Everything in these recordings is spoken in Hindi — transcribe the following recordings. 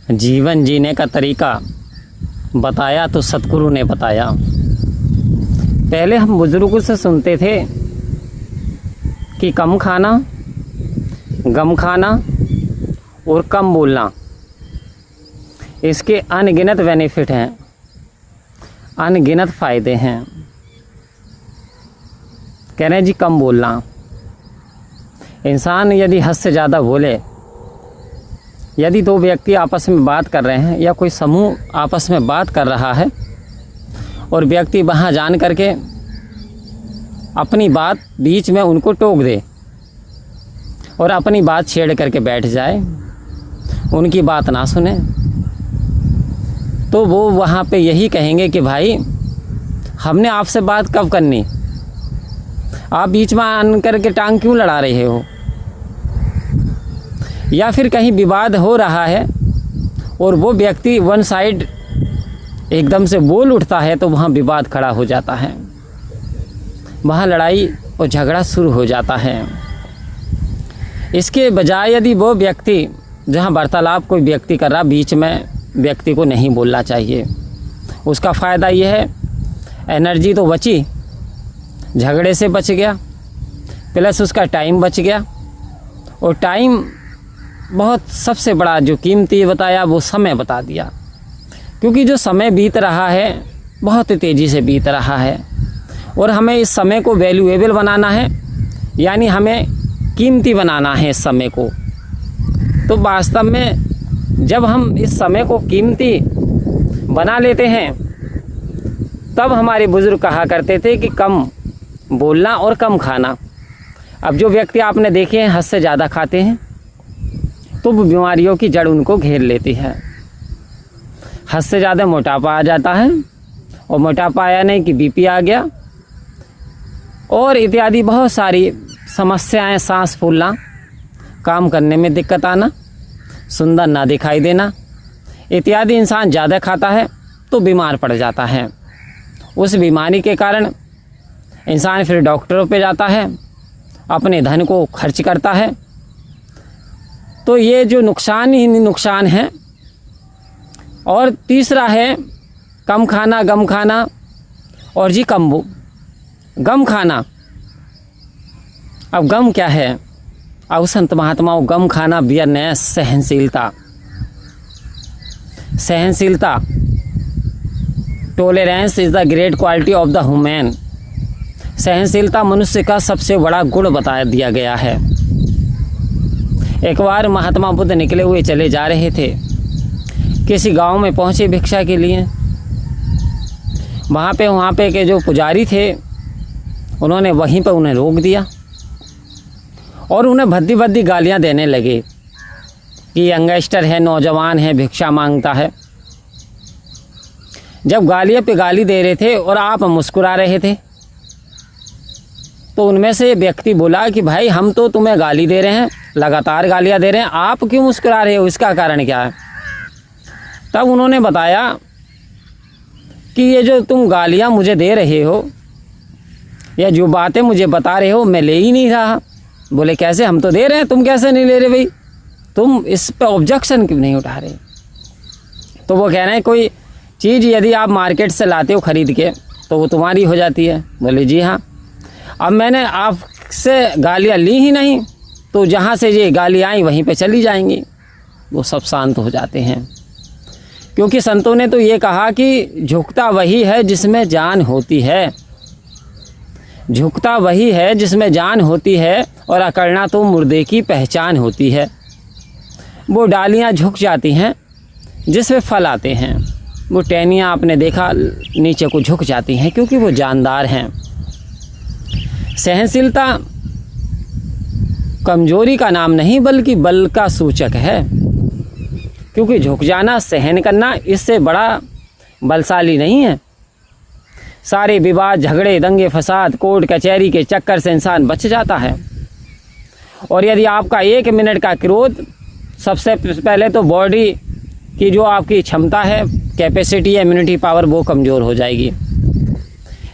जीवन जीने का तरीका बताया तो सतगुरु ने बताया। पहले हम बुजुर्गों से सुनते थे कि कम खाना, गम खाना और कम बोलना, इसके अनगिनत बेनिफिट हैं, अनगिनत फ़ायदे हैं। कह रहे हैं जी कम बोलना। इंसान यदि हद से ज़्यादा बोले, यदि दो व्यक्ति आपस में बात कर रहे हैं या कोई समूह आपस में बात कर रहा है और व्यक्ति वहाँ जान करके अपनी बात बीच में उनको टोक दे और अपनी बात छेड़ करके बैठ जाए, उनकी बात ना सुने, तो वो वहाँ पे यही कहेंगे कि भाई हमने आपसे बात कब करनी, आप बीच में आन करके टांग क्यों लड़ा रहे हो। या फिर कहीं विवाद हो रहा है और वो व्यक्ति वन साइड एकदम से बोल उठता है तो वहाँ विवाद खड़ा हो जाता है, वहाँ लड़ाई और झगड़ा शुरू हो जाता है। इसके बजाय यदि वो व्यक्ति जहाँ वार्तालाप कोई व्यक्ति कर रहा, बीच में व्यक्ति को नहीं बोलना चाहिए। उसका फ़ायदा ये है, एनर्जी तो बची, झगड़े से बच गया, प्लस उसका टाइम बच गया। और टाइम बहुत सबसे बड़ा जो कीमती बताया वो समय बता दिया, क्योंकि जो समय बीत रहा है बहुत तेज़ी से बीत रहा है और हमें इस समय को वैल्यूएबल बनाना है, यानी हमें कीमती बनाना है इस समय को। तो वास्तव में जब हम इस समय को कीमती बना लेते हैं, तब हमारे बुजुर्ग कहा करते थे कि कम बोलना और कम खाना। अब जो व्यक्ति आपने देखे हैं हद से ज़्यादा खाते हैं तो बीमारियों की जड़ उनको घेर लेती है। हद से ज़्यादा मोटापा आ जाता है और मोटापा आया नहीं कि बीपी आ गया और इत्यादि बहुत सारी समस्याएं, सांस फूलना, काम करने में दिक्कत आना, सुंदर ना दिखाई देना इत्यादि। इंसान ज़्यादा खाता है तो बीमार पड़ जाता है। उस बीमारी के कारण इंसान फिर डॉक्टरों पे जाता है, अपने धन को खर्च करता है। तो ये जो नुकसान ही नुकसान है। और तीसरा है कम खाना, गम खाना और जी गम खाना। अब गम क्या है? अब संत महात्माओं गम खाना बियरनेस, सहनशीलता, सहनशीलता, tolerance is the great quality of the human. सहनशीलता मनुष्य का सबसे बड़ा गुण बता दिया गया है। एक बार महात्मा बुद्ध निकले हुए चले जा रहे थे, किसी गांव में पहुंचे भिक्षा के लिए। वहाँ पे के जो पुजारी थे उन्होंने वहीं पर उन्हें रोक दिया और उन्हें भद्दी भद्दी गालियाँ देने लगे कि यंगस्टर है, नौजवान है, भिक्षा मांगता है। जब गालियाँ पे गाली दे रहे थे और आप मुस्कुरा रहे थे, तो उनमें से व्यक्ति बोला कि भाई हम तो तुम्हें गाली दे रहे हैं, लगातार गालियाँ दे रहे हैं, आप क्यों मुस्कुरा रहे हो, इसका कारण क्या है? तब उन्होंने बताया कि ये जो तुम गालियाँ मुझे दे रहे हो या जो बातें मुझे बता रहे हो मैं ले ही नहीं रहा। बोले कैसे? हम तो दे रहे हैं, तुम कैसे नहीं ले रहे भाई? तुम इस पे ऑब्जेक्शन क्यों नहीं उठा रहे? तो वो कह रहे हैं कोई चीज़ यदि आप मार्केट से लाते हो ख़रीद के तो वो तुम्हारी हो जाती है। बोले जी हाँ। अब मैंने आपसे गालियाँ ली ही नहीं, तो जहाँ से ये गालियाँ आई वहीं पे चली जाएंगी। वो सब शांत हो जाते हैं, क्योंकि संतों ने तो ये कहा कि झुकता वही है जिसमें जान होती है, झुकता वही है जिसमें जान होती है और अकड़ना तो मुर्दे की पहचान होती है। वो डालियाँ झुक जाती हैं जिसमें फल आते हैं, वो टहनियाँ आपने देखा नीचे को झुक जाती हैं क्योंकि वो जानदार हैं। सहनशीलता कमजोरी का नाम नहीं बल्कि बल का सूचक है, क्योंकि झुक जाना, सहन करना इससे बड़ा बलशाली नहीं है। सारे विवाद, झगड़े, दंगे फसाद, कोर्ट कचहरी के चक्कर से इंसान बच जाता है। और यदि आपका 1 मिनट का क्रोध, सबसे पहले तो बॉडी की जो आपकी क्षमता है, कैपेसिटी है, इम्यूनिटी पावर, वो कमज़ोर हो जाएगी।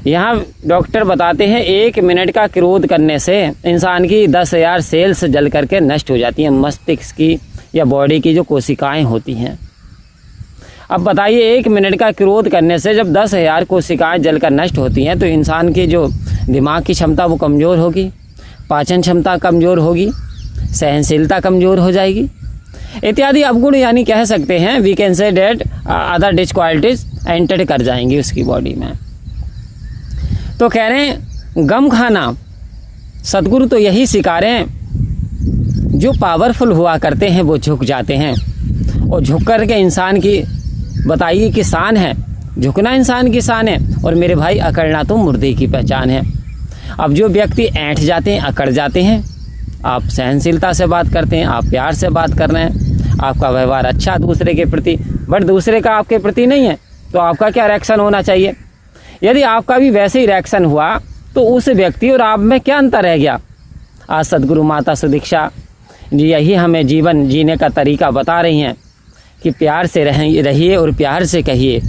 यहाँ डॉक्टर बताते हैं 1 मिनट का क्रोध करने से इंसान की 10,000 सेल्स जल करके नष्ट हो जाती हैं। मस्तिष्क की या बॉडी की जो कोशिकाएं होती हैं अब बताइए 1 मिनट का क्रोध करने से जब 10,000 कोशिकाएं जलकर नष्ट होती हैं तो इंसान की जो दिमाग की क्षमता वो कमज़ोर होगी, पाचन क्षमता कमज़ोर होगी, सहनशीलता कमज़ोर हो जाएगी इत्यादि अवगुण, यानी कह सकते हैं we can say that other डिसक्वालिटीज एंटर कर जाएंगी उसकी बॉडी में। तो कह रहे हैं गम खाना, सदगुरु तो यही सिखा रहे हैं, जो पावरफुल हुआ करते हैं वो झुक जाते हैं, और झुक कर के इंसान की बताइए कि शान है, झुकना इंसान की शान है, और मेरे भाई अकड़ना तो मुर्दे की पहचान है। अब जो व्यक्ति ऐंठ जाते हैं, अकड़ जाते हैं, आप सहनशीलता से बात करते हैं, आप प्यार से बात कर रहे हैं, आपका व्यवहार अच्छा दूसरे के प्रति, बट दूसरे का आपके प्रति नहीं है, तो आपका क्या रिएक्शन होना चाहिए? यदि आपका भी वैसे ही रिएक्शन हुआ तो उस व्यक्ति और आप में क्या अंतर रह गया? आज सदगुरु माता सुदीक्षा जी यही हमें जीवन जीने का तरीका बता रही हैं कि प्यार से रहिए और प्यार से कहिए।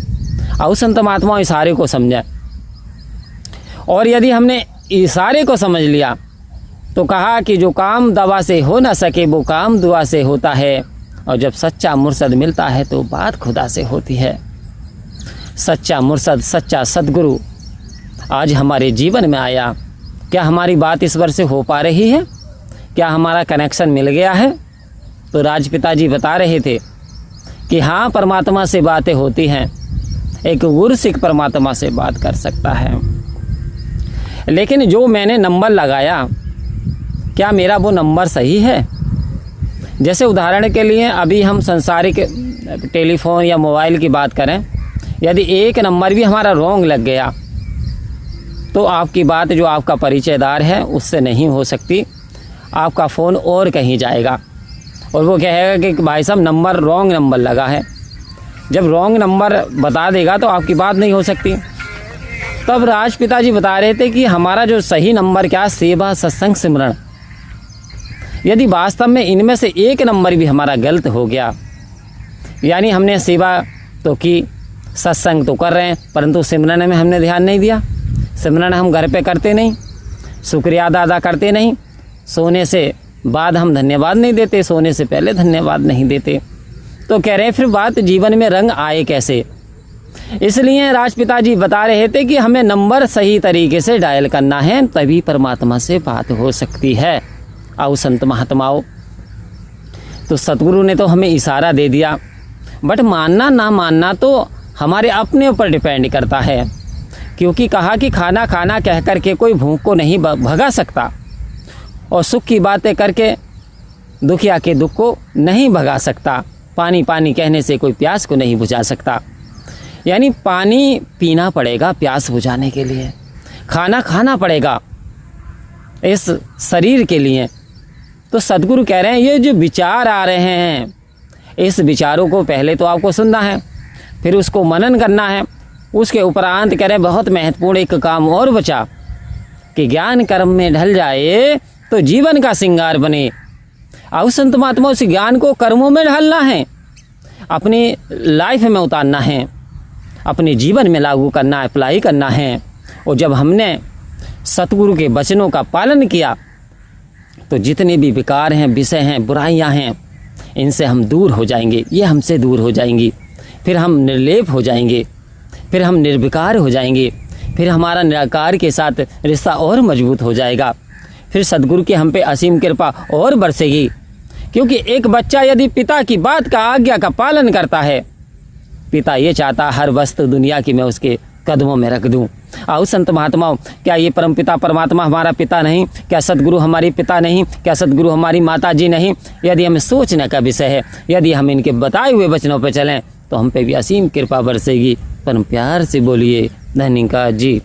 आओ संत महात्मा इशारे को समझें, और यदि हमने इशारे को समझ लिया तो कहा कि जो काम दवा से हो ना सके वो काम दुआ से होता है, और जब सच्चा मुर्शद मिलता है तो बात खुदा से होती है। सच्चा मुर्शद, सच्चा सदगुरु आज हमारे जीवन में आया, क्या हमारी बात ईश्वर से हो पा रही है? क्या हमारा कनेक्शन मिल गया है? तो राजपिता जी बता रहे थे कि हाँ, परमात्मा से बातें होती हैं, एक गुरसिक परमात्मा से बात कर सकता है, लेकिन जो मैंने नंबर लगाया क्या मेरा वो नंबर सही है? जैसे उदाहरण के लिए अभी हम संसारिक टेलीफोन या मोबाइल की बात करें, यदि एक नंबर भी हमारा रॉन्ग लग गया तो आपकी बात जो आपका परिचयदार है उससे नहीं हो सकती, आपका फ़ोन और कहीं जाएगा और वो कहेगा कि भाई साहब नंबर रॉन्ग नंबर लगा है। जब रॉन्ग नंबर बता देगा तो आपकी बात नहीं हो सकती। तब राजपिता जी बता रहे थे कि हमारा जो सही नंबर क्या, सेवा सत्संग सिमरण। यदि वास्तव में इनमें से एक नंबर भी हमारा गलत हो गया, यानी हमने सेवा तो की, सत्संग तो कर रहे हैं, परंतु सिमरन में हमने ध्यान नहीं दिया, सिमरन हम घर पे करते नहीं, शुक्रिया अदा करते नहीं, सोने से बाद हम धन्यवाद नहीं देते, सोने से पहले धन्यवाद नहीं देते, तो कह रहे हैं फिर बात जीवन में रंग आए कैसे? इसलिए राजपिता जी बता रहे थे कि हमें नंबर सही तरीके से डायल करना है, तभी परमात्मा से बात हो सकती है। आओ संत महात्माओं, तो सतगुरु ने तो हमें इशारा दे दिया, बट मानना ना मानना तो हमारे अपने ऊपर डिपेंड करता है, क्योंकि कहा कि खाना खाना कह कर के कोई भूख को नहीं भगा सकता, और सुख की बातें करके दुखिया के दुख को नहीं भगा सकता, पानी पानी कहने से कोई प्यास को नहीं बुझा सकता। यानी पानी पीना पड़ेगा प्यास बुझाने के लिए, खाना खाना पड़ेगा इस शरीर के लिए। तो सदगुरु कह रहे हैं ये जो विचार आ रहे हैं, इस विचारों को पहले तो आपको सुनना है, फिर उसको मनन करना है, उसके उपरांत कह रहे हैं बहुत महत्वपूर्ण एक काम और बचा कि ज्ञान कर्म में ढल जाए तो जीवन का श्रृंगार बने। अब संत महात्मा उस ज्ञान को कर्मों में ढालना है, अपनी लाइफ में उतारना है, अपने जीवन में लागू करना है, अप्लाई करना है। और जब हमने सतगुरु के वचनों का पालन किया तो जितने भी विकार हैं, विषय हैं, बुराइयां हैं, इनसे हम दूर हो जाएंगे, ये हमसे दूर हो जाएंगी, फिर हम निर्लेप हो जाएंगे, फिर हम निर्विकार हो जाएंगे, फिर हमारा निराकार के साथ रिश्ता और मजबूत हो जाएगा, फिर सदगुरु की हम पे असीम कृपा और बरसेगी। क्योंकि एक बच्चा यदि पिता की बात का, आज्ञा का पालन करता है, पिता ये चाहता हर वस्तु दुनिया की मैं उसके कदमों में रख दूं। आओ संत महात्माओं, क्या ये परम पिता परमात्मा हमारा पिता नहीं? क्या सदगुरु हमारी पिता नहीं? क्या सदगुरु हमारी माता जी नहीं? यदि हमें सोचने का विषय है, यदि हम इनके बताए हुए वचनों पर चलें तो हम पे भी असीम कृपा बरसेगी। परम प्यार से बोलिए धन्यवाद जी।